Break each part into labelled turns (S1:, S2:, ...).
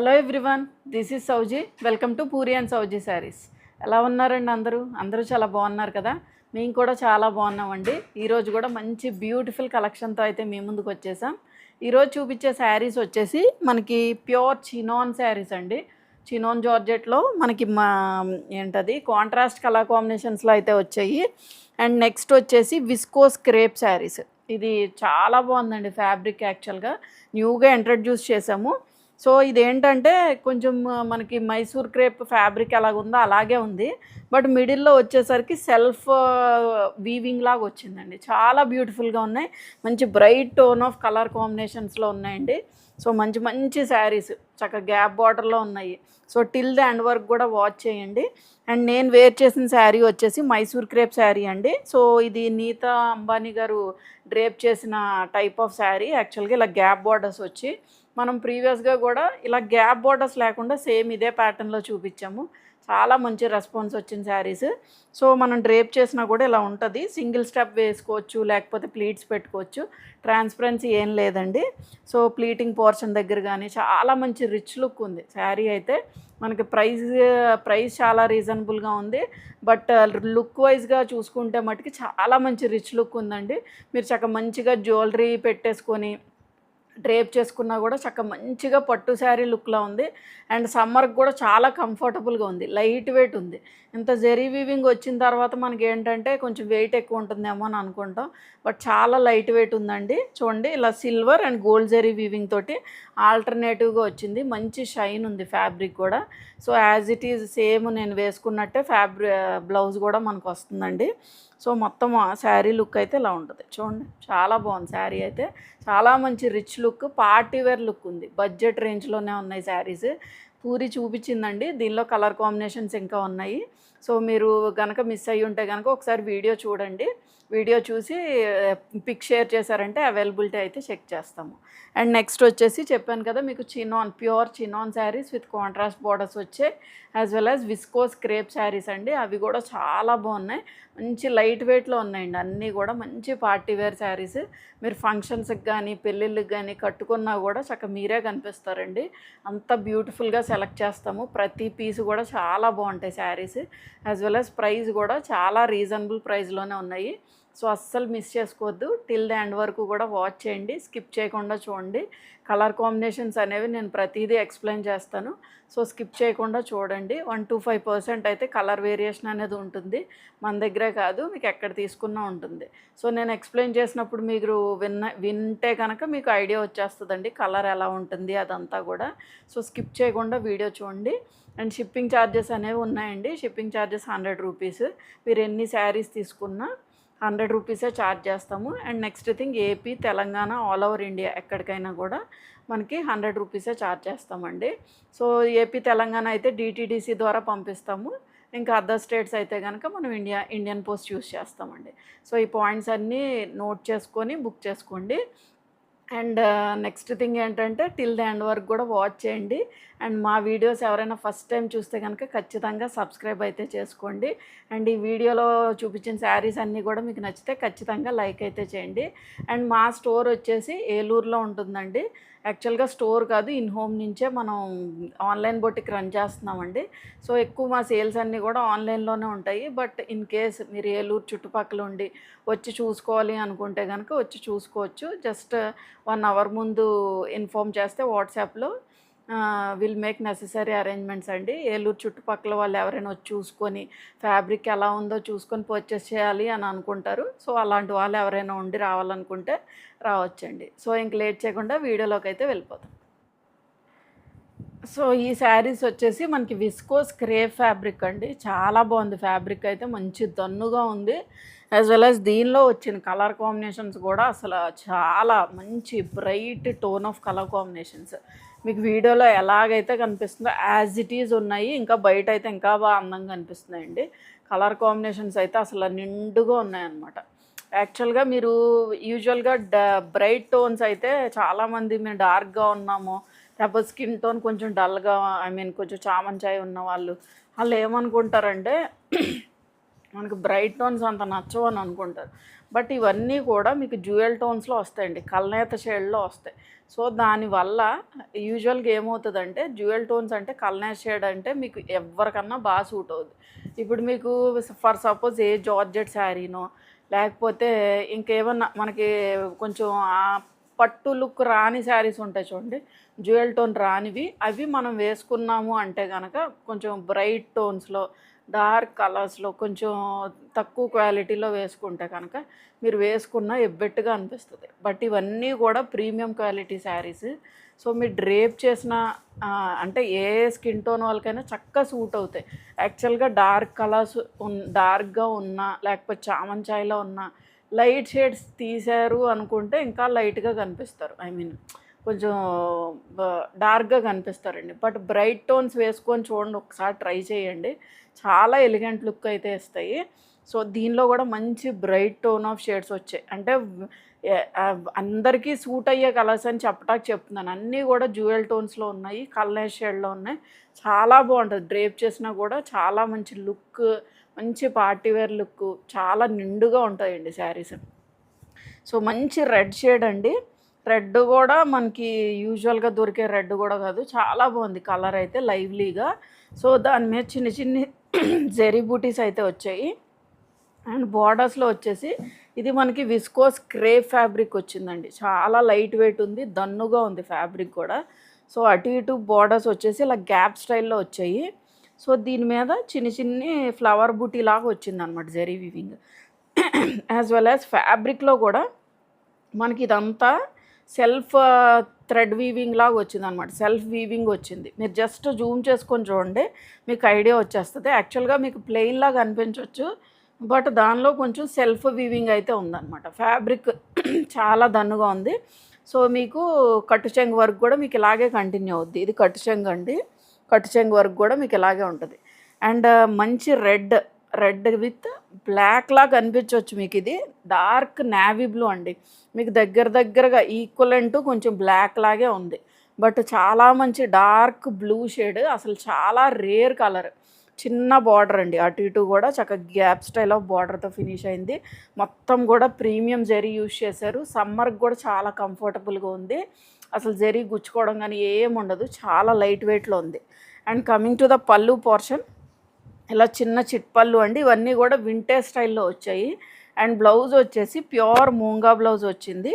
S1: Hello everyone, this is Souji. Welcome to Puri and Souji sarees. ఎలా ఉన్నారండి అందరూ చాలా బాగున్నారు కదా. మేము కూడా చాలా బాగున్నామండి. ఈరోజు కూడా మంచి బ్యూటిఫుల్ కలెక్షన్తో అయితే మీ ముందుకు వచ్చేసాం. ఈరోజు చూపించే శారీస్ వచ్చేసి మనకి ప్యూర్ చినాన్ శారీస్ అండి. చినాన్ జార్జెట్లో మనకి ఏంటది కాంట్రాస్ట్ కలర్ కాంబినేషన్స్లో అయితే వచ్చాయి. అండ్ నెక్స్ట్ వచ్చేసి విస్కోస్ క్రేప్ శారీస్. ఇది చాలా బాగుందండి ఫ్యాబ్రిక్. యాక్చువల్గా న్యూగా ఇంట్రడ్యూస్ చేసాము. సో ఇదేంటంటే కొంచెం మనకి మైసూర్ క్రేప్ ఫ్యాబ్రిక్ ఎలాగుందో అలాగే ఉంది. బట్ మిడిల్లో వచ్చేసరికి సెల్ఫ్ వీవింగ్ లాగా వచ్చిందండి. చాలా బ్యూటిఫుల్గా ఉన్నాయి. మంచి బ్రైట్ టోన్ ఆఫ్ కలర్ కాంబినేషన్స్లో ఉన్నాయండి. సో మంచి మంచి శారీస్ చక్కగా గ్యాప్ బార్డర్లో ఉన్నాయి. సో టిల్ ద ఎండ్ వరకు కూడా వాచ్ చేయండి. అండ్ నేను వేర్ చేసిన శారీ వచ్చేసి మైసూర్ క్రేప్ శారీ అండి. సో ఇది నీతా అంబానీ గారు డ్రేప్ చేసిన టైప్ ఆఫ్ శారీ. యాక్చువల్గా ఇలా గ్యాప్ బార్డర్స్ వచ్చి మనం ప్రీవియస్గా కూడా ఇలా గ్యాప్ బార్డర్స్ లేకుండా సేమ్ ఇదే ప్యాటర్న్లో చూపించాము. చాలా మంచి రెస్పాన్స్ వచ్చిన శారీస్. సో మనం డ్రేప్ చేసినా కూడా ఇలా ఉంటుంది. సింగిల్ స్టెప్ వేసుకోవచ్చు, లేకపోతే ప్లీట్స్ పెట్టుకోవచ్చు. ట్రాన్స్పరెన్సీ ఏం లేదండి. సో ప్లీటింగ్ పోర్షన్ దగ్గర కానీ చాలా మంచి రిచ్ లుక్ ఉంది శారీ అయితే. మనకి ప్రైస్ చాలా రీజనబుల్గా ఉంది. బట్ లుక్ వైజ్గా చూసుకుంటే మటుకి చాలా మంచి రిచ్ లుక్ ఉందండి. మీరు చక్కగా మంచిగా జ్యువెలరీ పెట్టేసుకొని డ్రేప్ చేసుకున్నా కూడా చక్కగా మంచిగా పట్టు శారీ లుక్లా ఉంది. అండ్ సమ్మర్కి కూడా చాలా కంఫర్టబుల్గా ఉంది. లైట్ వెయిట్ ఉంది. ఇంత జెరీ వీవింగ్ వచ్చిన తర్వాత మనకి ఏంటంటే కొంచెం వెయిట్ ఎక్కువ ఉంటుందేమో అని అనుకుంటాం. బట్ చాలా లైట్ వెయిట్ ఉందండి. చూడండి, ఇలా silver and gold zari weaving తోటి ఆల్టర్నేటివ్గా వచ్చింది. మంచి షైన్ ఉంది ఫ్యాబ్రిక్ కూడా. So as it is same నేను వేసుకున్నట్టే బ్లౌజ్ కూడా మనకు వస్తుందండి. సో మొత్తం శారీ లుక్ అయితే ఇలా ఉంటుంది. చూడండి, చాలా బాగుంది శారీ అయితే. చాలా మంచి rich look, party wear look ఉంది. బడ్జెట్ రేంజ్లోనే ఉన్నాయి శారీస్. పూరి చూపించిందండి. దీనిలో కలర్ కాంబినేషన్స్ ఇంకా ఉన్నాయి. సో మీరు కనుక మిస్ అయ్యి ఉంటే కనుక ఒకసారి వీడియో చూడండి. వీడియో చూసి పిక్ షేర్ చేశారంటే అవైలబిలిటీ అయితే చెక్ చేస్తాము. అండ్ నెక్స్ట్ వచ్చేసి చెప్పాను కదా మీకు pure chinon saris with contrast borders వచ్చాయి. As well as viscose crepe saris అండి. అవి కూడా చాలా బాగున్నాయి. మంచి లైట్ వెయిట్లో ఉన్నాయండి. అన్నీ కూడా మంచి పార్టీ వేర్ శారీస్. మీరు ఫంక్షన్స్కి కానీ పెళ్ళిళ్ళకి కానీ కట్టుకున్నా కూడా చక్కగా మీరే కనిపిస్తారండి. అంత బ్యూటిఫుల్గా సెలెక్ట్ చేస్తాము. ప్రతి పీస్ కూడా చాలా బాగుంటాయి saris. As well as price కూడా చాలా రీజనబుల్ ప్రైస్లోనే ఉన్నాయి. సో అస్సలు మిస్ చేసుకోవద్దు. టిల్ ద ఎండ్ వరకు కూడా వాచ్ చేయండి. స్కిప్ చేయకుండా చూడండి. కలర్ కాంబినేషన్స్ అనేవి నేను ప్రతిదీ ఎక్స్ప్లెయిన్ చేస్తాను. సో స్కిప్ చేయకుండా చూడండి. 1 to 5% అయితే కలర్ వేరియేషన్ అనేది ఉంటుంది. మన దగ్గరే కాదు, మీకు ఎక్కడ తీసుకున్నా ఉంటుంది. సో నేను ఎక్స్ప్లెయిన్ చేసినప్పుడు మీరు వింటే కనుక మీకు ఐడియా వచ్చేస్తుందండి కలర్ ఎలా ఉంటుంది అదంతా కూడా. సో స్కిప్ చేయకుండా వీడియో చూడండి. అండ్ షిప్పింగ్ ఛార్జెస్ అనేవి ఉన్నాయండి. Shipping charges 100 rupees. మీరు ఎన్ని శారీస్ తీసుకున్నా 100 రూపీసే ఛార్జ్ చేస్తాము. And next thing AP, Telangana, all over India ఎక్కడికైనా కూడా మనకి 100 రూపీసే ఛార్జ్ చేస్తామండి. సో ఏపీ, తెలంగాణ అయితే డిటీడీసీ ద్వారా పంపిస్తాము. ఇంకా అదర్ స్టేట్స్ అయితే కనుక మనం ఇండియన్ పోస్ట్ యూస్ చేస్తామండి. సో ఈ పాయింట్స్ అన్నీ నోట్ చేసుకొని బుక్ చేసుకోండి. అండ్ నెక్స్ట్ థింగ్ ఏంటంటే టిల్ ద ఎండ్ వరకు కూడా వాచ్ చేయండి. అండ్ మా వీడియోస్ ఎవరైనా ఫస్ట్ టైం చూస్తే కనుక ఖచ్చితంగా సబ్స్క్రైబ్ అయితే చేసుకోండి. అండ్ ఈ వీడియోలో చూపించిన శారీస్ అన్నీ కూడా మీకు నచ్చితే ఖచ్చితంగా లైక్ అయితే చేయండి. అండ్ మా స్టోర్ వచ్చేసి ఏలూరులో ఉంటుందండి. యాక్చువల్గా స్టోర్ కాదు, ఇన్ హోమ్ నుంచే మనం ఆన్లైన్ బొటిక్ రన్ చేస్తున్నామండి. సో ఎక్కువ మా సేల్స్ అన్నీ కూడా ఆన్లైన్లోనే ఉంటాయి. బట్ ఇన్ కేస్ మీరు ఏలూరు చుట్టుపక్కల ఉండి వచ్చి చూసుకోవాలి అనుకుంటే కనుక వచ్చి చూసుకోవచ్చు. జస్ట్ 1 hour ముందు ఇన్ఫామ్ చేస్తే వాట్సాప్లో విల్ మేక్ నెససరీ అరేంజ్మెంట్స్ అండి. ఏలూరు చుట్టుపక్కల వాళ్ళు ఎవరైనా వచ్చి చూసుకొని ఫ్యాబ్రిక్ ఎలా ఉందో చూసుకొని పర్చేస్ చేయాలి అని అనుకుంటారు. సో అలాంటి వాళ్ళు ఎవరైనా ఉండి రావాలనుకుంటే రావచ్చండి. సో ఇంక లేట్ చేయకుండా వీడియోలోకి అయితే వెళ్ళిపోతాం. సో ఈ శారీస్ వచ్చేసి మనకి విస్కోస్ క్రేప్ ఫ్యాబ్రిక్ అండి. చాలా బాగుంది ఫ్యాబ్రిక్ అయితే. మంచి దన్నుగా ఉంది. యాజ్ వెల్ యాజ్ దీనిలో వచ్చిన కలర్ కాంబినేషన్స్ కూడా అసలు చాలా మంచి bright tone of colour combinations. మీకు వీడియోలో ఎలాగైతే కనిపిస్తుందో యాజ్ ఇట్ ఈజ్ ఉన్నాయి. ఇంకా బయట అయితే ఇంకా బాగా అందంగా కనిపిస్తున్నాయండి. కలర్ కాంబినేషన్స్ అయితే అసలు నిండుగా ఉన్నాయన్నమాట. యాక్చువల్గా మీరు యూజువల్గా బ్రైట్ టోన్స్ అయితే చాలామంది మేము డార్క్గా ఉన్నాము, లేకపోతే స్కిన్ టోన్ కొంచెం డల్గా కొంచెం చామంచాయి ఉన్న వాళ్ళు ఏమనుకుంటారంటే మనకు బ్రైట్ టోన్స్ అంత నచ్చవు అని అనుకుంటారు. బట్ ఇవన్నీ కూడా మీకు డ్యూయల్ టోన్స్లో వస్తాయండి, కల్నేత షేడ్లో వస్తాయి. సో దానివల్ల యూజువల్గా ఏమవుతుందంటే డ్యూయల్ టోన్స్ అంటే కల్నేత షేడ్ అంటే మీకు ఎవరికన్నా బాగా సూట్ అవుతుంది. ఇప్పుడు మీకు ఫర్ సపోజ్ ఏ జార్జెట్ శారీనో లేకపోతే ఇంకేమన్నా మనకి కొంచెం ఆ పట్టు లుక్ రాని శారీస్ ఉంటాయి చూడండి, డ్యూయల్ టోన్ రానివి, అవి మనం వేసుకున్నాము అంటే కనుక కొంచెం బ్రైట్ టోన్స్లో డార్క్ కలర్స్లో కొంచెం తక్కువ క్వాలిటీలో వేసుకుంటే కనుక మీరు వేసుకున్న ఎబ్బెట్టుగా అనిపిస్తుంది. బట్ ఇవన్నీ కూడా ప్రీమియం క్వాలిటీ శారీస్. సో మీరు డ్రేప్ చేసిన అంటే ఏ స్కిన్ టోన్ వాళ్ళకైనా చక్కగా సూట్ అవుతాయి. యాక్చువల్గా డార్క్ కలర్స్ డార్క్గా ఉన్నా లేకపోతే చామంచాయిలో ఉన్న లైట్ షేడ్స్ తీశారు అనుకుంటే ఇంకా లైట్గా కనిపిస్తారు, ఐ మీన్ కొంచెం డార్క్గా కనిపిస్తారండి. బట్ బ్రైట్ టోన్స్ వేసుకొని చూడండి, ఒకసారి ట్రై చేయండి, చాలా ఎలిగెంట్ లుక్ అయితే ఇస్తాయి. సో దీనిలో కూడా మంచి బ్రైట్ టోన్ ఆఫ్ షేడ్స్ వచ్చాయి. అంటే అందరికీ సూట్ అయ్యే కలర్స్ అని చెప్పడానికి చెప్తున్నాను. అన్నీ కూడా డ్యూయల్ టోన్స్లో ఉన్నాయి, కల్నేత షేడ్లో ఉన్నాయి. చాలా బాగుంటుంది, డ్రేప్ చేసినా కూడా చాలా మంచి లుక్, మంచి పార్టీవేర్ లుక్, చాలా నిండుగా ఉంటాయండి శారీస్. సో మంచి రెడ్ షేడ్ అండి, రెడ్ కూడా మనకి యూజువల్గా దొరికే రెడ్ కూడా కాదు, చాలా బాగుంది కలర్ అయితే లైవ్లీగా. సో దాని మీద చిన్న చిన్ని జెరీ బూటీస్ అయితే వచ్చాయి. అండ్ బార్డర్స్లో వచ్చేసి ఇది మనకి విస్కోస్ క్రేప్ ఫ్యాబ్రిక్ వచ్చిందండి, చాలా లైట్ వెయిట్ ఉంది, దన్నుగా ఉంది ఫ్యాబ్రిక్ కూడా. సో అటు ఇటు బార్డర్స్ వచ్చేసి ఇలా గ్యాప్ స్టైల్లో వచ్చాయి. సో దీని మీద చిన్న చిన్ని ఫ్లవర్ బూటీ లాగా వచ్చింది అనమాట zari weaving. As well as ఫ్యాబ్రిక్లో కూడా మనకి ఇదంతా సెల్ఫ్ థ్రెడ్ వీవింగ్ లాగా వచ్చింది అనమాట, సెల్ఫ్ వీవింగ్ వచ్చింది. మీరు జస్ట్ జూమ్ చేసుకొని చూడండి, మీకు ఐడియా వచ్చేస్తుంది. యాక్చువల్గా మీకు ప్లెయిన్ లాగా అనిపించవచ్చు, బట్ దానిలో కొంచెం సెల్ఫ్ వీవింగ్ అయితే ఉందన్నమాట. ఫ్యాబ్రిక్ చాలా దన్నుగా ఉంది. సో మీకు కట్టు చెంగు వర్క్ కూడా మీకు ఇలాగే కంటిన్యూ అవుద్ది. ఇది కట్టు చెంగు అండి, కట్టు చెంగు వర్క్ కూడా మీకు ఇలాగే ఉంటుంది. అండ్ మంచి రెడ్ విత్ బ్లాక్ లాగా అనిపించవచ్చు మీకు. ఇది డార్క్ నేవీ బ్లూ అండి, మీకు దగ్గరగా ఈక్వలెంట్ కొంచెం బ్లాక్ లాగే ఉంది, బట్ చాలా మంచి డార్క్ బ్లూ షేడ్, అసలు చాలా రేర్ కలర్. చిన్న బార్డర్ అండి, అటు ఇటు కూడా చక్కగా గ్యాప్ స్టైల్ ఆఫ్ బార్డర్తో ఫినిష్ అయింది. మొత్తం కూడా ప్రీమియం జెరీ యూజ్ చేశారు. సమ్మర్కి కూడా చాలా కంఫర్టబుల్గా ఉంది, అసలు జెరీ గుచ్చుకోవడం కానీ ఏం ఉండదు, చాలా లైట్ వెయిట్లో ఉంది. అండ్ కమింగ్ టు ద పళ్ళు పోర్షన్, ఇలా చిన్న చిట్పళ్ళు అండి, ఇవన్నీ కూడా వింటేజ్ స్టైల్లో వచ్చాయి. అండ్ బ్లౌజ్ వచ్చేసి ప్యూర్ మూంగా బ్లౌజ్ వచ్చింది.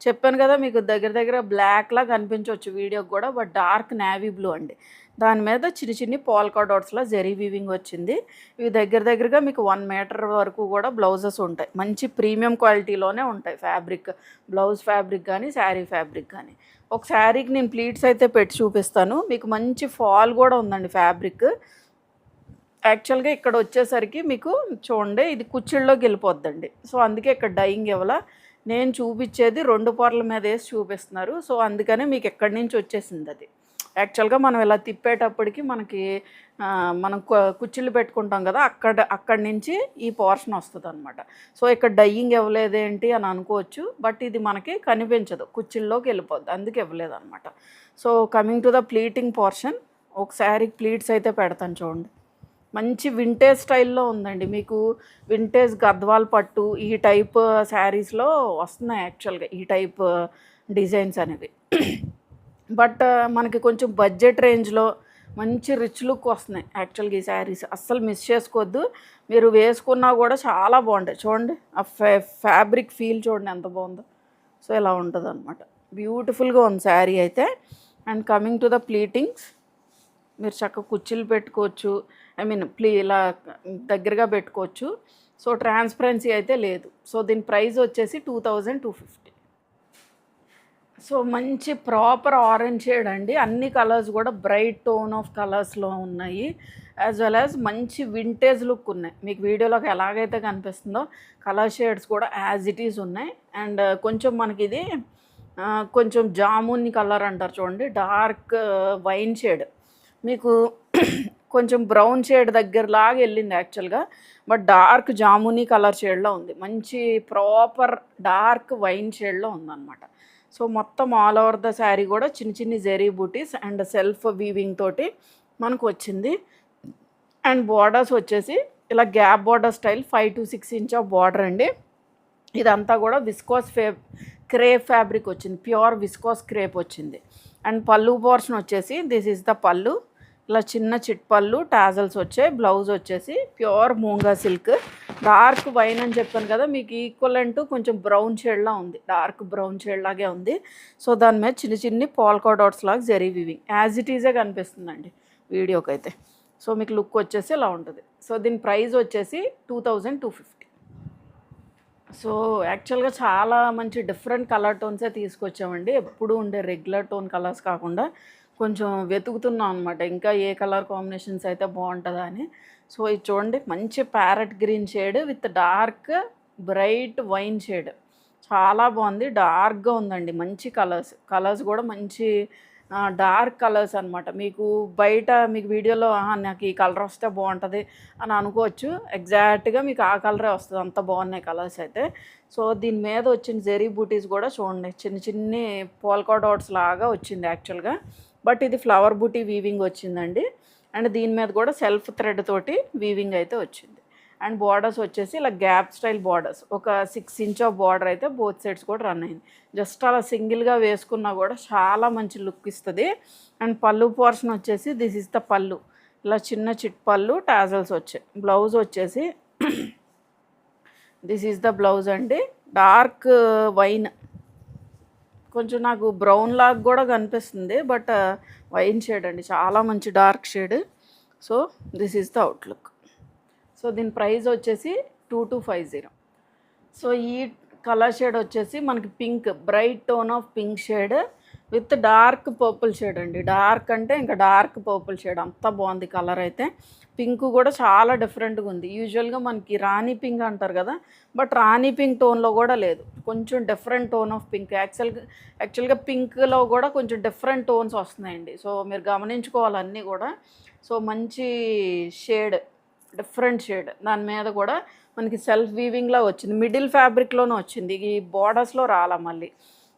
S1: చెప్పాను కదా మీకు దగ్గర బ్లాక్లా కనిపించవచ్చు వీడియోకి కూడా, బట్ డార్క్ నేవీ బ్లూ అండి. దాని మీద చిన్ని పోల్కా డాట్స్లో జెరీ వీవింగ్ వచ్చింది. ఇవి దగ్గరగా మీకు 1 మీటర్ వరకు కూడా బ్లౌజెస్ ఉంటాయి, మంచి ప్రీమియం క్వాలిటీలోనే ఉంటాయి ఫ్యాబ్రిక్, బ్లౌజ్ ఫ్యాబ్రిక్ కానీ శారీ ఫ్యాబ్రిక్ కానీ. ఒక శారీకి నేను ప్లీట్స్ అయితే పెట్టి చూపిస్తాను మీకు. మంచి ఫాల్ కూడా ఉందండి ఫ్యాబ్రిక్. యాక్చువల్గా ఇక్కడ వచ్చేసరికి మీకు చూడండి, ఇది కుచ్చిళ్ళలోకి వెళ్ళిపోద్దండి. సో అందుకే ఇక్కడ డైయింగ్ ఇవ్వాల, నేను చూపించేది 2 పొరల మీద వేసి చూపిస్తున్నారు. సో అందుకనే మీకు ఎక్కడి నుంచి వచ్చేసింది అది. యాక్చువల్గా మనం ఇలా తిప్పేటప్పటికి మనకి మనం కుచ్చిళ్ళు పెట్టుకుంటాం కదా, అక్కడి నుంచి ఈ పోర్షన్ వస్తుంది అనమాట. సో ఇక్కడ డైయింగ్ ఇవ్వలేదేంటి అని అనుకోవచ్చు, బట్ ఇది మనకి కనిపించదు, కుచ్చిళ్ళలోకి వెళ్ళిపోద్ది, అందుకే ఇవ్వలేదు అనమాట. So coming to the pleating portion, ఒకసారి ప్లీట్స్ అయితే పెడతాను చూడండి. మంచి వింటేజ్ స్టైల్లో ఉందండి, మీకు వింటేజ్ గద్వాల్ పట్టు ఈ టైప్ శారీస్లో వస్తున్నాయి యాక్చువల్గా ఈ టైప్ డిజైన్స్ అనేవి. బట్ మనకి కొంచెం బడ్జెట్ రేంజ్లో మంచి రిచ్ లుక్ వస్తున్నాయి యాక్చువల్గా ఈ శారీస్, అస్సలు మిస్ చేసుకోవద్దు. మీరు వేసుకున్నా కూడా చాలా బాగుంటాయి. చూడండి ఆ ఫ్యాబ్రిక్ ఫీల్ చూడండి ఎంత బాగుందో. సో ఇలా ఉంటుంది అనమాట, బ్యూటిఫుల్గా ఉంది శారీ అయితే. అండ్ కమింగ్ టు ద ప్లీటింగ్స్, మీరు చక్కగా కుచ్చిళ్ళు పెట్టుకోవచ్చు, ఐ మీన్ ఇలా దగ్గరగా పెట్టుకోవచ్చు. సో ట్రాన్స్పరెన్సీ అయితే లేదు. సో దీని ప్రైస్ వచ్చేసి 2250. సో మంచి ప్రాపర్ ఆరెంజ్ షేడ్ అండి, అన్ని కలర్స్ కూడా బ్రైట్ టోన్ ఆఫ్ కలర్స్లో ఉన్నాయి, యాజ్ వెల్ యాజ్ మంచి వింటేజ్ లుక్ ఉన్నాయి. మీకు వీడియోలోకి ఎలాగైతే కనిపిస్తుందో కలర్ షేడ్స్ కూడా యాజ్ ఇట్ ఈజ్ ఉన్నాయి. అండ్ కొంచెం మనకి ఇది కొంచెం జామున్ కలర్ అంటారు చూడండి, డార్క్ వైన్ షేడ్, మీకు కొంచెం బ్రౌన్ షేడ్ దగ్గరలాగా వెళ్ళింది యాక్చువల్గా, బట్ డార్క్ జామునీ కలర్ షేడ్లో ఉంది, మంచి ప్రాపర్ డార్క్ వైన్ షేడ్లో ఉందన్నమాట. సో మొత్తం ఆల్ ఓవర్ ద శారీ కూడా చిన్ని జెరీ బూటీస్ అండ్ సెల్ఫ్ వీవింగ్ తోటి మనకు వచ్చింది. అండ్ బార్డర్స్ వచ్చేసి ఇలా gap border style 5 to 6 inch of border అండి. ఇదంతా కూడా విస్కోస్ క్రేప్ ఫ్యాబ్రిక్ వచ్చింది, ప్యూర్ విస్కోస్ క్రేప్ వచ్చింది. అండ్ పళ్ళు పోర్షన్ వచ్చేసి దిస్ ఈజ్ ద పళ్ళు, ఇలా చిన్న చిట్ పళ్ళు, టాజల్స్ వచ్చాయి. బ్లౌజ్ వచ్చేసి ప్యూర్ మూంగా సిల్క్, డార్క్ వైన్ అని చెప్పాను కదా, మీకు ఈక్వలెంట్ కొంచెం బ్రౌన్ షేడ్లా ఉంది, డార్క్ బ్రౌన్ షేడ్ లాగే ఉంది. సో దాని మీద చిన్న చిన్ని పోల్కా డాట్స్ లాగా zari weaving as it EJ కనిపిస్తుందండి వీడియోకి అయితే. సో మీకు లుక్ వచ్చేసి ఇలా ఉంటుంది. సో దీని ప్రైస్ వచ్చేసి 2250. సో యాక్చువల్గా చాలా మంచి డిఫరెంట్ కలర్ టోన్సే తీసుకొచ్చామండి, ఎప్పుడు ఉండే రెగ్యులర్ టోన్ కలర్స్ కాకుండా కొంచెం వెతుకుతున్నాం అనమాట, ఇంకా ఏ కలర్ కాంబినేషన్స్ అయితే బాగుంటుందా అని. సో ఇది చూడండి, మంచి parrot green shade with dark bright wine shade, చాలా బాగుంది, డార్క్గా ఉందండి. మంచి కలర్స్ కూడా మంచి డార్క్ కలర్స్ అనమాట. మీకు బయట మీకు వీడియోలో నాకు ఈ కలర్ వస్తే బాగుంటుంది అని అనుకోవచ్చు, ఎగ్జాక్ట్గా మీకు ఆ కలరే వస్తుంది, అంత బాగున్నాయి కలర్స్ అయితే. సో దీని మీద వచ్చిన జెరీ బూటీస్ కూడా చూడండి, చిన్న చిన్ని పోల్కా డాట్స్ లాగా వచ్చింది యాక్చువల్గా, బట్ ఇది ఫ్లవర్ బూటీ వీవింగ్ వచ్చిందండి. అండ్ దీని మీద కూడా సెల్ఫ్ థ్రెడ్ తోటి వీవింగ్ అయితే వచ్చింది. అండ్ బార్డర్స్ వచ్చేసి ఇలా గ్యాప్ స్టైల్ బార్డర్స్, ఒక 6 ఇంచ్ ఆఫ్ బార్డర్ అయితే బోత్ సైడ్స్ కూడా రన్ అయింది. జస్ట్ అలా సింగిల్గా వేసుకున్నా కూడా చాలా మంచి లుక్ ఇస్తుంది. అండ్ పళ్ళు పోర్షన్ వచ్చేసి దిస్ ఇస్ ద పళ్ళు, ఇలా చిన్న చిట్ పళ్ళు, టాజల్స్ వచ్చాయి. బ్లౌజ్ వచ్చేసి దిస్ ఈజ్ ద బ్లౌజ్ అండి, డార్క్ వైన్, కొంచెం నాకు బ్రౌన్ లాగా కూడా కనిపిస్తుంది, బట్ వైన్ షేడ్ అండి, చాలా మంచి dark shade. So this is the outlook. So దీని ప్రైస్ వచ్చేసి 2250. సో ఈ కలర్ షేడ్ వచ్చేసి మనకి pink, bright tone of pink shade with dark purple shade అండి, డార్క్ అంటే ఇంకా డార్క్ పర్పుల్ షేడ్, అంత బాగుంది కలర్ అయితే. పింక్ కూడా చాలా డిఫరెంట్గా ఉంది. యూజువల్గా మనకి రాణి పింక్ అంటారు కదా, బట్ రాణి పింక్ టోన్లో కూడా లేదు, కొంచెం డిఫరెంట్ టోన్ ఆఫ్ పింక్. యాక్చువల్గా పింక్లో కూడా కొంచెం డిఫరెంట్ టోన్స్ వస్తున్నాయండి, సో మీరు గమనించుకోవాలి అన్నీ కూడా. సో మంచి షేడ్, డిఫరెంట్ షేడ్, దాని మీద కూడా మనకి సెల్ఫ్ వీవింగ్లా వచ్చింది, మిడిల్ ఫ్యాబ్రిక్లోనే వచ్చింది, ఈ బార్డర్స్లో రాలా మళ్ళీ.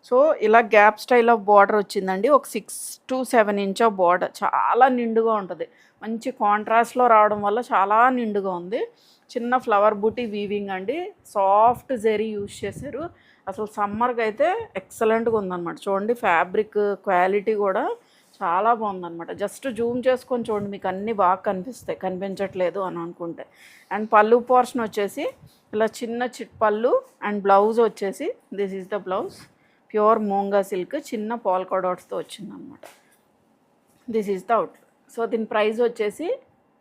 S1: సో ఇలా గ్యాప్ స్టైల్ ఆఫ్ బార్డర్ వచ్చిందండి, ఒక 6 to 7 ఇంచ్ ఆఫ్ బార్డర్, చాలా నిండుగా ఉంటుంది, మంచి కాంట్రాస్ట్లో రావడం వల్ల చాలా నిండుగా ఉంది. చిన్న ఫ్లవర్ బూటీ వీవింగ్ అండి, సాఫ్ట్ జెరీ యూజ్ చేశారు. అసలు సమ్మర్కి అయితే ఎక్సలెంట్గా ఉందన్నమాట. చూడండి ఫ్యాబ్రిక్ క్వాలిటీ కూడా చాలా బాగుందన్నమాట. జస్ట్ జూమ్ చేసుకొని చూడండి, మీకు అన్నీ బాగా కనిపిస్తాయి, కనిపించట్లేదు అని అనుకుంటే. అండ్ పళ్ళు పోర్షన్ వచ్చేసి ఇలా చిన్న చిట్ పళ్ళు, అండ్ బ్లౌజ్ వచ్చేసి this is the blouse, pure మూంగా silk, చిన్న పోల్కా డాట్స్తో వచ్చిందనమాట. This is the out. So దీని ప్రైస్ వచ్చేసి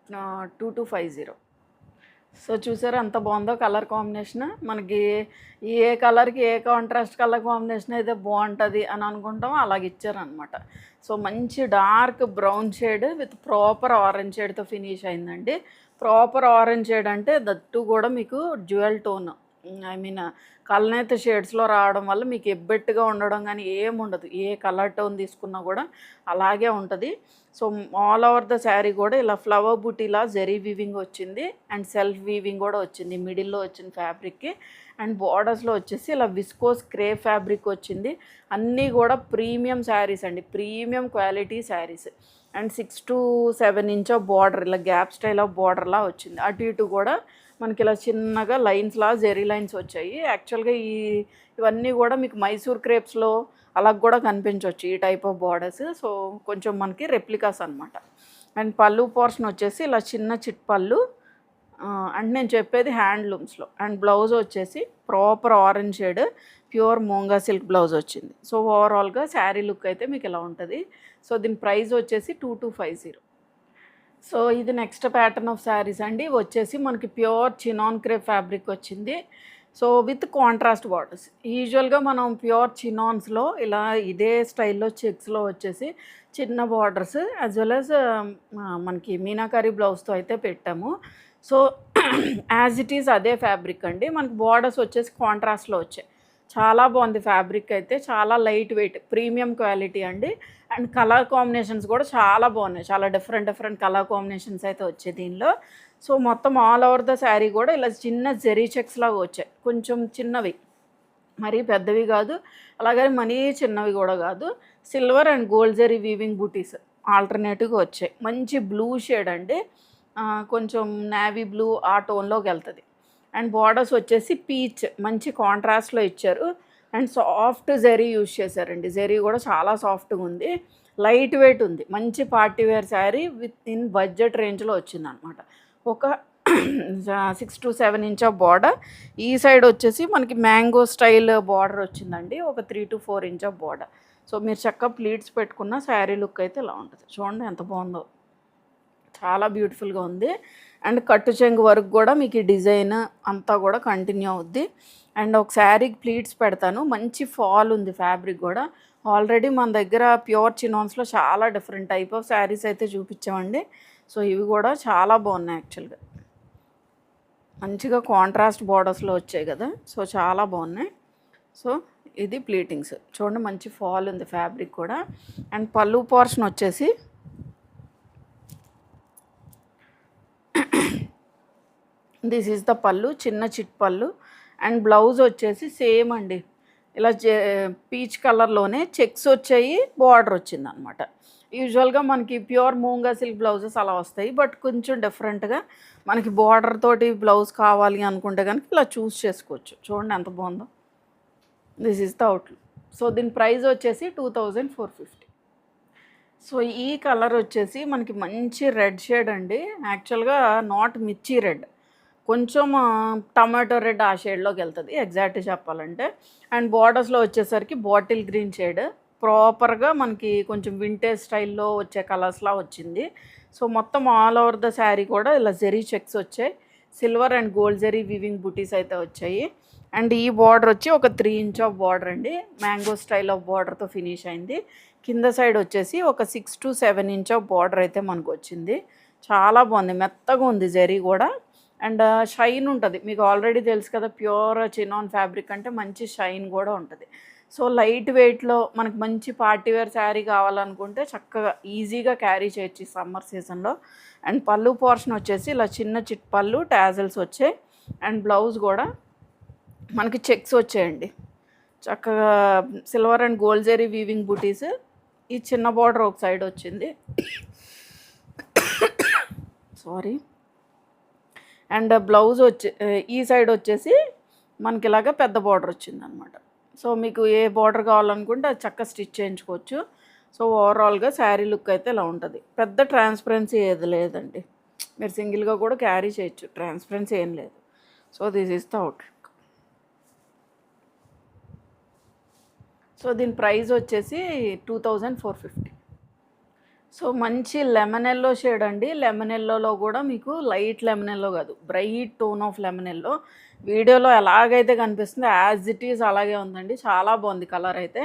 S1: 2250. సో చూసారా ఎంత బాగుందో కలర్ కాంబినేషన్. మనకి ఏ కలర్కి ఏ కాంట్రాస్ట్ కలర్ కాంబినేషన్ అయితే బాగుంటుంది అని అనుకుంటామో అలాగ ఇచ్చారనమాట. సో మంచి dark brown shade with proper orange షేడ్తో ఫినిష్ అయిందండి. ప్రాపర్ ఆరెంజ్ షేడ్ అంటే దట్టు కూడా మీకు జ్యువెల్ టోన్, ఐ మీన్ కల్నేత షేడ్స్లో రావడం వల్ల మీకు ఎబ్బెట్టుగా ఉండడం కానీ ఏముండదు, ఏ కలర్ టోన్ తీసుకున్నా కూడా అలాగే ఉంటుంది. So all over the sari కూడా ఇలా ఫ్లవర్ బూటీలా జెరీ వీవింగ్ వచ్చింది, అండ్ సెల్ఫ్ వీవింగ్ కూడా వచ్చింది మిడిల్లో వచ్చిన ఫ్యాబ్రిక్కి. అండ్ బార్డర్స్లో వచ్చేసి ఇలా విస్కోస్ క్రేప్ ఫ్యాబ్రిక్ వచ్చింది. అన్నీ కూడా ప్రీమియం శారీస్ అండి, premium quality saris. And 6 to 7 inch of border, ఇలా గ్యాప్ స్టైల్ ఆఫ్ బార్డర్లా వచ్చింది. అటు ఇటు కూడా మనకి ఇలా చిన్నగా లైన్స్లా జెరీ లైన్స్ వచ్చాయి. యాక్చువల్గా ఇవన్నీ కూడా మీకు మైసూర్ క్రేప్స్లో అలా కూడా కనిపించవచ్చు ఈ టైప్ ఆఫ్ బార్డర్స్. సో కొంచెం మనకి రెప్లికాస్ అనమాట. అండ్ పళ్ళు పోర్షన్ వచ్చేసి ఇలా చిన్న చిట్ పళ్ళు, అండ్ నేను చెప్పేది హ్యాండ్లూమ్స్లో. అండ్ బ్లౌజ్ వచ్చేసి proper orange shade pure మూంగా silk blouse వచ్చింది. సో ఓవరాల్గా శారీ లుక్ అయితే మీకు ఇలా ఉంటుంది. సో దీని ప్రైస్ వచ్చేసి 2250. సో ఇది నెక్స్ట్ ప్యాటర్న్ ఆఫ్ శారీస్ అండి, వచ్చేసి మనకి ప్యూర్ చినాన్ క్రేప్ ఫ్యాబ్రిక్ వచ్చింది. So with contrast borders. యూజువల్గా మనం ప్యూర్ చినాన్స్లో ఇలా ఇదే స్టైల్లో చెక్స్లో వచ్చేసి చిన్న బార్డర్స్ యాజ్ వెల్ యాజ్ మనకి మీనాకారీ బ్లౌజ్తో అయితే పెట్టాము. సో యాజ్ ఇట్ ఈజ్ అదే ఫ్యాబ్రిక్ అండి, మనకి బార్డర్స్ వచ్చేసి కాంట్రాస్ట్లో వచ్చాయి. చాలా బాగుంది ఫ్యాబ్రిక్ అయితే, చాలా లైట్ వెయిట్, ప్రీమియం క్వాలిటీ అండి. అండ్ కలర్ కాంబినేషన్స్ కూడా చాలా బాగున్నాయి, చాలా డిఫరెంట్ కలర్ కాంబినేషన్స్ అయితే వచ్చాయి దీనిలో. సో మొత్తం ఆల్ ఓవర్ ద శారీ కూడా ఇలా చిన్న జెరీ చెక్స్ లాగా వచ్చాయి, కొంచెం చిన్నవి, మరీ పెద్దవి కాదు, అలాగే మరీ చిన్నవి కూడా కాదు. Silver and gold zari weaving butis ఆల్టర్నేటివ్గా వచ్చాయి. మంచి బ్లూ షేడ్ అండి, కొంచెం నేవీ బ్లూ ఆ టోన్లోకి వెళ్తుంది. అండ్ బార్డర్స్ వచ్చేసి పీచ్ మంచి కాంట్రాస్ట్లో ఇచ్చారు. అండ్ సాఫ్ట్ జెరీ యూజ్ చేశారండి. జెరీ కూడా చాలా సాఫ్ట్గా ఉంది, లైట్ వెయిట్ ఉంది. మంచి party wear sari with in budget రేంజ్లో వచ్చిందనమాట. ఒక 6 to 7 ఇంచ్ ఆఫ్ బార్డర్. ఈ సైడ్ వచ్చేసి మనకి మ్యాంగో స్టైల్ బార్డర్ వచ్చిందండి. ఒక 3 to 4 inch of border. So మీరు చక్కగా ప్లీట్స్ పెట్టుకున్న శారీ లుక్ అయితే ఇలా ఉంటుంది. చూడండి ఎంత బాగుందో, చాలా బ్యూటిఫుల్గా ఉంది. అండ్ కట్టు చెంగు వరకు కూడా మీకు ఈ డిజైన్ అంతా కూడా కంటిన్యూ అవుద్ది. అండ్ ఒక శారీకి ప్లీట్స్ పెడతాను. మంచి ఫాల్ ఉంది ఫ్యాబ్రిక్ కూడా. ఆల్రెడీ మన దగ్గర ప్యూర్ చినాన్స్లో చాలా డిఫరెంట్ టైప్ ఆఫ్ శారీస్ అయితే చూపించామండి. సో ఇవి కూడా చాలా బాగున్నాయి యాక్చువల్గా. మంచిగా కాంట్రాస్ట్ బార్డర్స్లో వచ్చాయి కదా, సో చాలా బాగున్నాయి. సో ఇది ప్లీటింగ్స్ చూడండి, మంచి ఫాల్ ఉంది ఫ్యాబ్రిక్ కూడా. అండ్ పళ్ళు పోర్షన్ వచ్చేసి దిస్ ఈజ్ ద పళ్ళు, చిన్న చిట్ పళ్ళు. అండ్ బ్లౌజ్ వచ్చేసి సేమ్ అండి, ఇలా పీచ్ కలర్లోనే చెక్స్ వచ్చాయి, బార్డర్ వచ్చింది అనమాట. యూజువల్గా మనకి ప్యూర్ మూంగా సిల్క్ బ్లౌజెస్ అలా వస్తాయి, బట్ కొంచెం డిఫరెంట్గా మనకి బార్డర్ తోటి బ్లౌజ్ కావాలి అనుకుంటే కనుక ఇలా చూస్ చేసుకోవచ్చు. చూడండి ఎంత బాగుందో. This is the outlook. So దీని ప్రైస్ వచ్చేసి 2450. సో ఈ కలర్ వచ్చేసి మనకి మంచి రెడ్ షేడ్ అండి. యాక్చువల్గా నాట్ మిర్చి రెడ్, కొంచెం టమాటో రెడ్ ఆ షేడ్లోకి వెళ్తుంది ఎగ్జాక్ట్ చెప్పాలంటే. అండ్ బార్డర్స్లో వచ్చేసరికి బాటిల్ గ్రీన్ షేడ్, ప్రాపర్గా మనకి కొంచెం వింటేజ్ స్టైల్లో వచ్చే కలర్స్లా వచ్చింది. సో మొత్తం ఆల్ ఓవర్ ద శారీ కూడా ఇలా జెరీ చెక్స్ వచ్చాయి, silver and gold zari weaving butis అయితే వచ్చాయి. అండ్ ఈ బార్డర్ వచ్చి ఒక 3 ఇంచ్ ఆఫ్ బార్డర్ అండి, మ్యాంగో స్టైల్ ఆఫ్ బార్డర్తో ఫినిష్ అయింది. కింద సైడ్ వచ్చేసి ఒక 6 to 7 ఇంచ్ ఆఫ్ బార్డర్ అయితే మనకు వచ్చింది. చాలా బాగుంది, మెత్తగా ఉంది జెరీ కూడా. అండ్ షైన్ ఉంటుంది, మీకు ఆల్రెడీ తెలుసు కదా ప్యూర్ చినాన్ ఫ్యాబ్రిక్ అంటే మంచి షైన్ కూడా ఉంటుంది. సో లైట్ వెయిట్లో మనకు మంచి పార్టీవేర్ శారీ కావాలనుకుంటే చక్కగా ఈజీగా క్యారీ చేయొచ్చు సమ్మర్ సీజన్లో. అండ్ పళ్ళు పోర్షన్ వచ్చేసి ఇలా చిన్న చిట్ పళ్ళు, టాజల్స్ వచ్చాయి. అండ్ బ్లౌజ్ కూడా మనకి చెక్స్ వచ్చాయండి, చక్కగా silver and gold zari weaving butis. ఈ చిన్న బార్డర్ ఒక సైడ్ వచ్చింది, సారీ. అండ్ బ్లౌజ్ ఈ సైడ్ వచ్చేసి మనకి ఇలాగ పెద్ద బార్డర్ వచ్చిందనమాట. సో మీకు ఏ బార్డర్ కావాలనుకుంటే అది చక్కగా స్టిచ్ చేయించుకోవచ్చు. సో ఓవరాల్గా శారీ లుక్ అయితే ఇలా ఉంటుంది. పెద్ద ట్రాన్స్పరెన్సీ ఏది లేదండి, మీరు సింగిల్గా కూడా క్యారీ చేయొచ్చు, ట్రాన్స్పరెన్సీ ఏం లేదు. So this is the outlook. So దీని ప్రైస్ వచ్చేసి 2450. సో మంచి లెమన్ ఎల్లో షేడ్ అండి. లెమన్ ఎల్లోలో కూడా మీకు లైట్ లెమన్ ఎల్లో కాదు, bright tone of lemon yellow. వీడియోలో ఎలాగైతే కనిపిస్తుందో యాజ్ ఇట్ ఈజ్ అలాగే ఉందండి, చాలా బాగుంది కలర్ అయితే.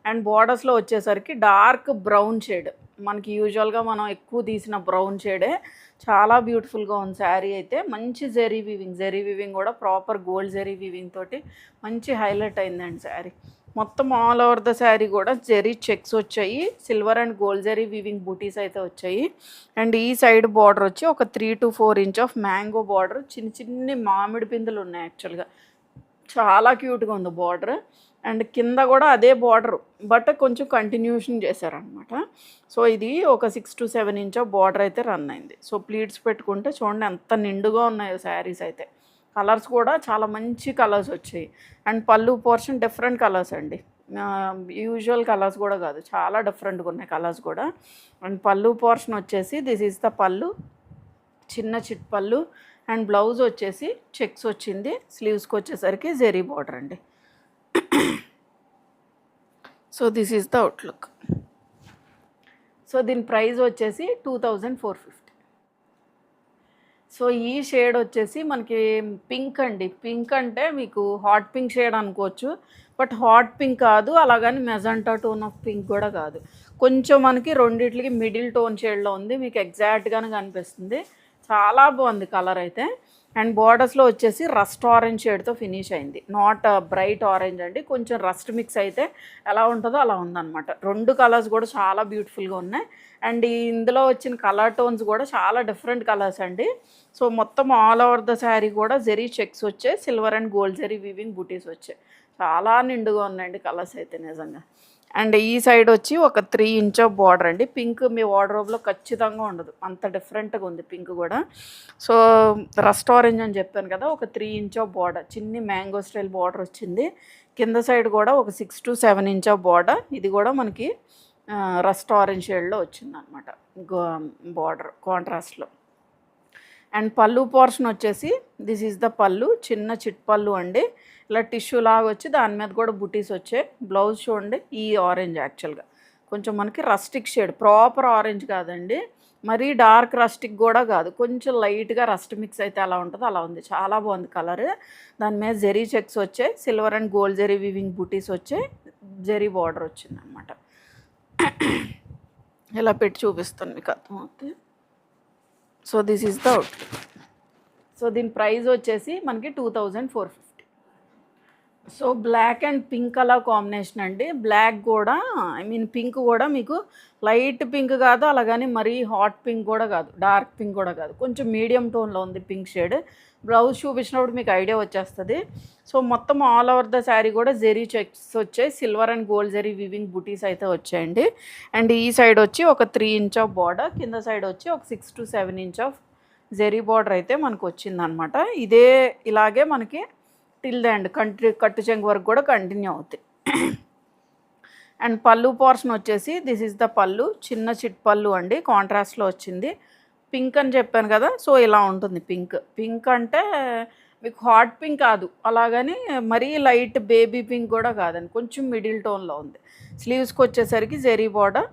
S1: అండ్ బార్డర్స్లో వచ్చేసరికి డార్క్ బ్రౌన్ షేడ్, మనకి యూజువల్గా మనం ఎక్కువ తీసిన బ్రౌన్ షేడే. చాలా బ్యూటిఫుల్గా ఉంది శారీ అయితే. మంచి జెరీ వీవింగ్ కూడా ప్రాపర్ గోల్డ్ జెరీ వీవింగ్ తోటి మంచి హైలైట్ అయిందండి శారీ. మొత్తం ఆల్ ఓవర్ ద శారీ కూడా జెరీ చెక్స్ వచ్చాయి, silver and gold zari weaving butis అయితే వచ్చాయి. అండ్ ఈ సైడ్ బార్డర్ వచ్చి ఒక 3 to 4 inch of mango border, చిన్ని మామిడి పిందులు ఉన్నాయి యాక్చువల్గా, చాలా క్యూట్గా ఉంది బార్డర్. అండ్ కింద కూడా అదే బార్డర్, బట్ కొంచెం కంటిన్యూషన్ చేశారనమాట. సో ఇది ఒక 6 to 7 ఇంచ్ ఆఫ్ బార్డర్ అయితే రన్ అయింది. సో ప్లీట్స్ పెట్టుకుంటే చూడండి ఎంత నిండుగా ఉన్నాయో శారీస్ అయితే. కలర్స్ కూడా చాలా మంచి కలర్స్ వచ్చాయి. అండ్ పళ్ళు పోర్షన్ డిఫరెంట్ కలర్స్ అండి, యూజువల్ కలర్స్ కూడా కాదు, చాలా డిఫరెంట్గా ఉన్నాయి కలర్స్ కూడా. అండ్ పళ్ళు పోర్షన్ వచ్చేసి దిస్ ఈజ్ ద పళ్ళు, చిన్న చిట్ పళ్ళు. అండ్ బ్లౌజ్ వచ్చేసి చెక్స్ వచ్చింది, స్లీవ్స్కి వచ్చేసరికి జెరీ బార్డర్ అండి. So this is the outlook. So దీని ప్రైస్ వచ్చేసి 2450. సో ఈ షేడ్ వచ్చేసి మనకి పింక్ అండి. పింక్ అంటే మీకు హాట్ పింక్ షేడ్ అనుకోవచ్చు, బట్ హాట్ పింక్ కాదు, అలాగని మెజంటా టోన్ ఆఫ్ పింక్ కూడా కాదు. కొంచెం మనకి రెండిట్లకి మిడిల్ టోన్ షేడ్లో ఉంది, మీకు ఎగ్జాక్ట్గానే కనిపిస్తుంది. చాలా బాగుంది కలర్ అయితే. అండ్ బార్డర్స్లో వచ్చేసి రస్ట్ ఆరెంజ్ షేడ్తో ఫినిష్ అయింది, నాట్ బ్రైట్ ఆరెంజ్ అండి, కొంచెం రస్ట్ మిక్స్ అయితే ఎలా ఉంటుందో అలా ఉందన్నమాట. రెండు కలర్స్ కూడా చాలా బ్యూటిఫుల్గా ఉన్నాయి. అండ్ ఇందులో వచ్చిన కలర్ టోన్స్ కూడా చాలా డిఫరెంట్ కలర్స్ అండి. సో మొత్తం ఆల్ ఓవర్ ద శారీ కూడా జెరీ చెక్స్ వచ్చాయి, silver and gold zari weaving butis వచ్చాయి. చాలా నిండుగా ఉన్నాయండి కలర్స్ అయితే నిజంగా. అండ్ ఈ సైడ్ వచ్చి ఒక 3 ఇంచ్ ఆఫ్ బార్డర్ అండి. పింక్ మీ వార్డ్రోబ్లో ఖచ్చితంగా ఉండదు, అంత డిఫరెంట్గా ఉంది పింక్ కూడా. సో రస్ట్ ఆరెంజ్ అని చెప్పాను కదా, ఒక 3 ఇంచ్ ఆఫ్ బార్డర్, చిన్ని మ్యాంగో స్టైల్ బార్డర్ వచ్చింది. కింద సైడ్ కూడా ఒక 6 to 7 ఇంచ్ ఆఫ్ బార్డర్. ఇది కూడా మనకి రస్ట్ ఆరెంజ్ షేడ్లో వచ్చింది అనమాట బార్డర్ కాంట్రాస్ట్లో. అండ్ పళ్ళు పోర్షన్ వచ్చేసి దిస్ ఈజ్ ద పళ్ళు, చిన్న చిట్ పళ్ళు అండి. ఇలా టిష్యూ లాగా వచ్చి దాని మీద కూడా బుటీస్ వచ్చాయి. బ్లౌజ్ చూడండి, ఈ ఆరెంజ్ యాక్చువల్గా కొంచెం మనకి రస్టిక్ షేడ్, ప్రాపర్ ఆరెంజ్ కాదండి, మరీ డార్క్ రస్టిక్ కూడా కాదు, కొంచెం లైట్గా రస్ట్ మిక్స్ అయితే అలా ఉంటుందో అలా ఉంది. చాలా బాగుంది కలర్. దాని మీద జెరీ చెక్స్ వచ్చాయి, silver and gold zari weaving butis వచ్చాయి, జెరీ బార్డర్ వచ్చింది అనమాట. ఇలా పెట్టి చూపిస్తాను మీకు అర్థమవుతుంది. So this is the out. So దీని ప్రైస్ వచ్చేసి మనకి 2450. So black and pink colour combination అండి. బ్లాక్ కూడా పింక్ కూడా మీకు లైట్ పింక్ కాదు, అలాగని మరీ హాట్ పింక్ కూడా కాదు, డార్క్ పింక్ కూడా కాదు, కొంచెం మీడియం టోన్లో ఉంది పింక్ షేడ్. బ్లౌజ్ చూపించినప్పుడు మీకు ఐడియా వచ్చేస్తుంది. సో మొత్తం ఆల్ ఓవర్ ద శారీ కూడా జెరీ చెక్స్ వచ్చాయి, silver and gold zari weaving butis అయితే వచ్చాయండి. అండ్ ఈ సైడ్ వచ్చి ఒక 3 ఇంచ్ ఆఫ్ బార్డర్, కింద సైడ్ వచ్చి ఒక 6 to 7 inch of zari border అయితే మనకు వచ్చిందనమాట. ఇదే ఇలాగే మనకి టిల్ ద ఎండ్ కట్టు చెంగు వరకు కూడా కంటిన్యూ అవుతాయి. అండ్ పళ్ళు పోర్షన్ వచ్చేసి దిస్ ఈజ్ ద పళ్ళు, చిన్న చిట్ పళ్ళు అండి, కాంట్రాస్ట్లో వచ్చింది. పింక్ అని చెప్పాను కదా, సో ఇలా ఉంటుంది పింక్. పింక్ అంటే మీకు హాట్ పింక్ కాదు, అలాగని మరీ లైట్ బేబీ పింక్ కూడా కాదండి, కొంచెం మిడిల్ టోన్లో ఉంది. స్లీవ్స్కి వచ్చేసరికి జెరీ బార్డర్,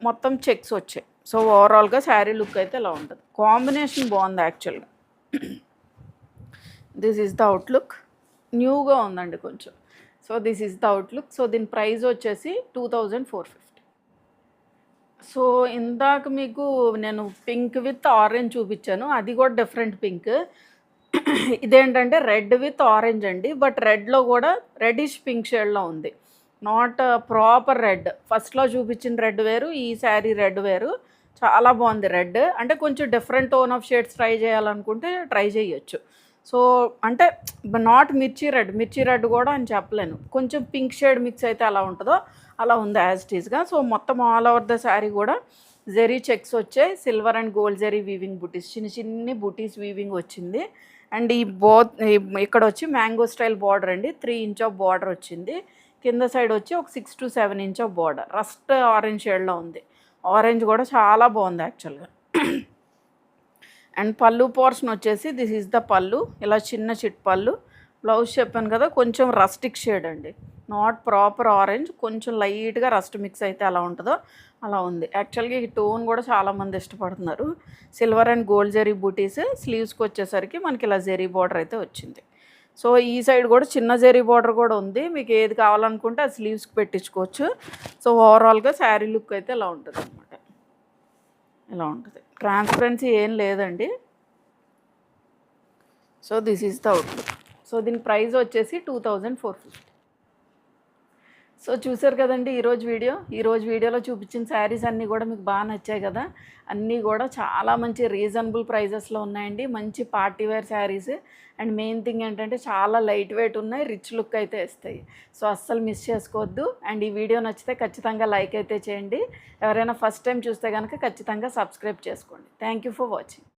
S1: మొత్తం చెక్స్ వచ్చాయి. సో ఓవరాల్గా శారీ లుక్ అయితే ఇలా ఉంటుంది. కాంబినేషన్ బాగుంది యాక్చువల్గా. దిస్ ఈజ్ ద అవుట్లుక్, న్యూగా ఉందండి కొంచెం. So this is the outlook. So దీని ప్రైస్ వచ్చేసి 2450. సో ఇందాక మీకు నేను పింక్ విత్ ఆరెంజ్ చూపించాను, అది కూడా డిఫరెంట్ పింక్. ఇదేంటంటే రెడ్ విత్ ఆరెంజ్ అండి, బట్ రెడ్లో కూడా రెడ్డిష్ పింక్ షేడ్లో ఉంది, నాట్ ప్రాపర్ రెడ్. ఫస్ట్లో చూపించిన రెడ్ వేరు, ఈ శారీ రెడ్ వేరు. చాలా బాగుంది రెడ్. అంటే కొంచెం different tone of shades try చేయాలనుకుంటే ట్రై చేయొచ్చు. సో అంటే నాట్ మిర్చి రెడ్ కూడా అని చెప్పలేను, కొంచెం పింక్ షేడ్ మిక్స్ అయితే ఎలా ఉంటుందో అలా ఉంది యాజ్ ఇట్ ఈస్గా. సో మొత్తం ఆల్ ఓవర్ ద శారీ కూడా జెరీ చెక్స్ వచ్చాయి, silver and gold zari weaving butis, చిన్ని బుటీస్ వీవింగ్ వచ్చింది. అండ్ ఈ ఇక్కడ వచ్చి మ్యాంగో స్టైల్ బార్డర్ అండి, 3 ఇంచ్ ఆఫ్ బార్డర్ వచ్చింది. కింద సైడ్ వచ్చి ఒక 6 to 7 inch of border, rust orange షేడ్లో ఉంది. ఆరెంజ్ కూడా చాలా బాగుంది యాక్చువల్గా. అండ్ పళ్ళు పోర్షన్ వచ్చేసి దిస్ ఈజ్ ద పళ్ళు, ఇలా చిన్న చిట్ పళ్ళు. బ్లౌజ్ చెప్పాను కదా కొంచెం రస్టిక్ షేడ్ అండి, నాట్ ప్రాపర్ ఆరెంజ్, కొంచెం లైట్గా రస్ట్ మిక్స్ అయితే ఎలా ఉంటుందో అలా ఉంది. యాక్చువల్గా ఈ టోన్ కూడా చాలామంది ఇష్టపడుతున్నారు. సిల్వర్ అండ్ గోల్డ్ జెరీ బూటీస్, స్లీవ్స్కి వచ్చేసరికి మనకి ఇలా జెరీ బార్డర్ అయితే వచ్చింది. సో ఈ సైడ్ కూడా చిన్న జెరీ బార్డర్ కూడా ఉంది, మీకు ఏది కావాలనుకుంటే అది స్లీవ్స్కి పెట్టించుకోవచ్చు. సో ఓవరాల్గా శారీ లుక్ అయితే ఇలా ఉంటుంది అనమాట, ఇలా ఉంటుంది. ట్రాన్స్పరెన్సీ ఏం లేదండి. So this is the outlook. So దీని ప్రైస్ వచ్చేసి 2450. సో చూసారు కదండి ఈరోజు వీడియోలో చూపించిన శారీస్ అన్నీ కూడా మీకు బాగా నచ్చాయి కదా. అన్నీ కూడా చాలా మంచి రీజనబుల్ ప్రైజెస్లో ఉన్నాయండి, మంచి party wear saris. And main thing ఏంటంటే చాలా లైట్ వెయిట్ ఉన్నాయి, రిచ్ లుక్ అయితే ఇస్తాయి. సో అస్సలు మిస్ చేసుకోవద్దు. అండ్ ఈ వీడియో నచ్చితే ఖచ్చితంగా లైక్ అయితే చేయండి. ఎవరైనా ఫస్ట్ టైం చూస్తే కనుక ఖచ్చితంగా సబ్స్క్రైబ్ చేసుకోండి. Thank you for watching.